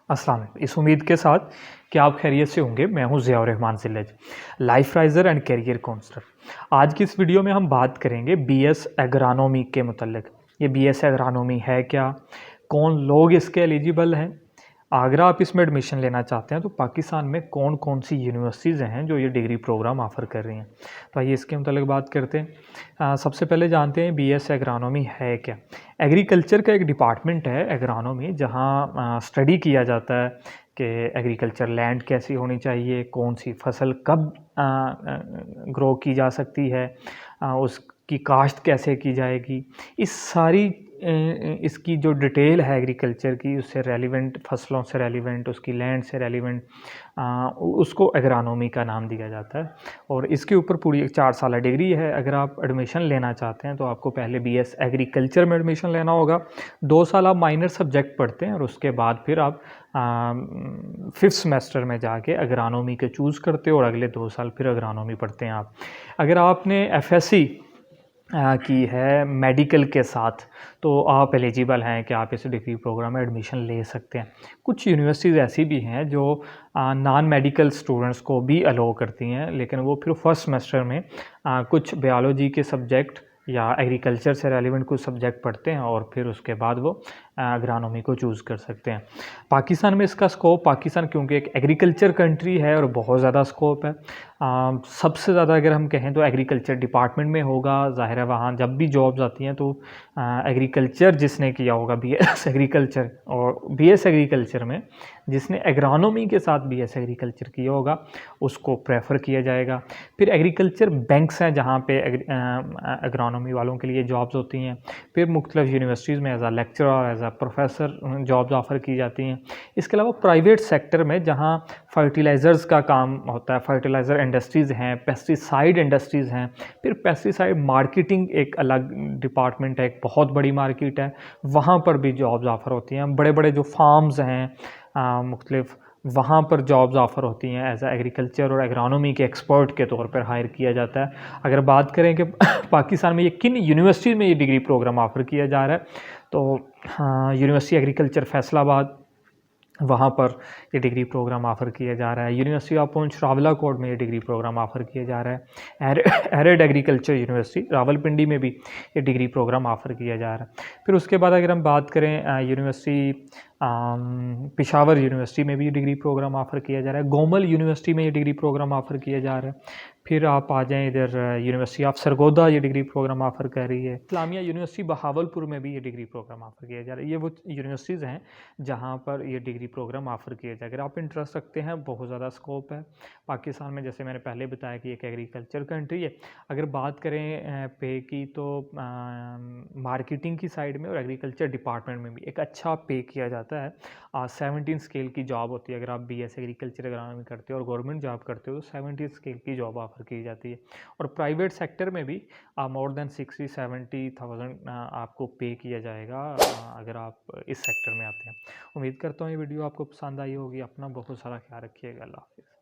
अस्सलाम वालेकुम। इस उम्मीद के साथ कि आप खैरियत से होंगे। मैं हूं ज़ियाउर रहमान ज़िल्लज, life riser and career counsellor. आज की इस वीडियो में हम बात करेंगे बीएस एग्रानॉमी के मुतल्लिक। ये बीएस एग्रानॉमी है क्या, कौन लोग इसके एलिजिबल हैं, अगर आप इसमें एडमिशन लेना चाहते हैं तो पाकिस्तान में कौन कौन सी यूनिवर्सिटीज़ हैं जो ये डिग्री प्रोग्राम ऑफ़र कर रही हैं। तो आइए इसके मुतल्लिक बात करते हैं। सबसे पहले जानते हैं बीएस एग्रानॉमी है क्या। एग्रीकल्चर का एक डिपार्टमेंट है एग्रानॉमी, जहाँ स्टडी किया जाता है कि एग्रीकल्चर लैंड कैसी होनी चाहिए, कौन सी फसल कब ग्रो की जा सकती है, उसकी काश्त कैसे की जाएगी। इस सारी इसकी जो डिटेल है एग्रीकल्चर की, उससे रेलिवेंट फसलों से रेलिवेंट, उसकी लैंड से रेलिवेंट, उसको एग्रानॉमी का नाम दिया जाता है। और इसके ऊपर पूरी एक 4 साल डिग्री है। अगर आप एडमिशन लेना चाहते हैं तो आपको पहले बीएस एग्रीकल्चर में एडमिशन लेना होगा। 2 साल आप माइनर सब्जेक्ट पढ़ते हैं और उसके बाद फिर आप 5th सेमेस्टर में जाके एग्रानॉमी के चूज़ करते हो और अगले 2 साल फिर एग्रानॉमी पढ़ते हैं आप। अगर आपने एफएससी की है मेडिकल के साथ, तो आप एलिजिबल हैं कि आप इस डिग्री प्रोग्राम में एडमिशन ले सकते हैं। कुछ यूनिवर्सिटीज़ ऐसी भी हैं जो नॉन मेडिकल स्टूडेंट्स को भी अलाउ करती हैं, लेकिन वो फिर फर्स्ट सेमेस्टर में कुछ बायोलॉजी के सब्जेक्ट या एग्रीकल्चर से रेलिवेंट कुछ सब्जेक्ट पढ़ते हैं और फिर उसके बाद वो एग्रानॉमी को चूज़ कर सकते हैं। पाकिस्तान में इसका स्कोप, पाकिस्तान क्योंकि एक एग्रीकल्चर कंट्री है और बहुत ज़्यादा स्कोप है। सबसे ज़्यादा अगर हम कहें तो एग्रीकल्चर डिपार्टमेंट में होगा। ज़ाहिर है वहाँ जब भी जॉब्स आती हैं तो एग्रीकल्चर जिसने किया होगा बीएस एग्रीकल्चर, और बीएस एग्रीकल्चर में जिसने एग्रानॉमी के साथ बीएस एग्रीकल्चर किया होगा उसको प्रेफर किया जाएगा। फिर एग्रीकल्चर बैंक्स हैं जहाँ पे एग्रानॉमी वालों के लिए जॉब्स होती हैं। फिर मुख्तलिफ यूनिवर्सिटीज़ में एज आ लेक्चरर, एज आ प्रोफेसर जॉब्स ऑफ़र की जाती हैं। इसके अलावा प्राइवेट सेक्टर में जहाँ फर्टिलाइज़र्स का काम होता है, फर्टिलाइज़र इंडस्ट्रीज़ हैं, पेस्टिसाइड इंडस्ट्रीज़ हैं। फिर पेस्टिसाइड मार्केटिंग एक अलग डिपार्टमेंट है, एक बहुत बड़ी मार्केट है, वहाँ पर भी जॉब्स ऑफ़र होती हैं। बड़े बड़े जो फार्म्स हैं मुख्तलिफ, वहाँ पर जॉब्स ऑफ़र होती हैं। एज आ एग्रीकल्चर और एग्रानॉमी के एक्सपर्ट के तौर पर हायर किया जाता है। अगर बात करें कि पाकिस्तान में ये किन यूनिवर्सिटी में ये डिग्री प्रोग्राम ऑफ़र किया जा रहा है, तो यूनिवर्सिटी एग्रीकल्चर फैसलाबाद, वहाँ पर ये डिग्री प्रोग्राम ऑफ़र किया जा रहा है। यूनिवर्सिटी ऑफ पूंछ रावलाकोट में ये डिग्री प्रोग्राम ऑफ़र किया जा रहा है। एरिड एग्रीकल्चर यूनिवर्सिटी रावलपिंडी में भी ये डिग्री प्रोग्राम ऑफ़र किया जा रहा है। फिर उसके बाद अगर हम बात करें यूनिवर्सिटी पेशावर यूनिवर्सिटी में भी ये डिग्री प्रोग्राम ऑफ़र किया जा रहा है। गोमल यूनिवर्सिटी में ये डिग्री प्रोग्राम ऑफ़र किया जा रहा है। फिर आप आ जाएँ इधर यूनिवर्सिटी ऑफ सरगोदा ये डिग्री प्रोग्राम ऑफ़र कर रही है। इस्लामिया यूनिवर्सिटी बहावलपुर में भी ये डिग्री प्रोग्राम ऑफ़र किया जा रहा है। ये वो यूनिवर्सिटीज़ हैं जहाँ पर ये डिग्री प्रोग्राम ऑफ़र किया जाए। अगर आप इंटरेस्ट रखते हैं, बहुत ज़्यादा स्कोप है पाकिस्तान में। जैसे मैंने पहले बताया कि एक एग्रीकल्चर कंट्री है। अगर बात करें पे की, तो मार्केटिंग की साइड में और एग्रीकल्चर डिपार्टमेंट में भी एक अच्छा पे किया जाता है। 17 स्केल की जॉब होती है। अगर आप बीएस एग्रीकल्चर एग्रानॉमी करते हो और गवर्नमेंट जॉब करते हो तो 17 स्केल की जॉब ऑफ़र की जाती है। और प्राइवेट सेक्टर में भी मोर देन 60-70,000 आपको पे किया जाएगा अगर आप इस सेक्टर में आते हैं। उम्मीद करता हूँ ये वीडियो आपको पसंद आई होगी। अपना बहुत सारा ख्याल रखिएगा। अल्लाह हाफ़िज़।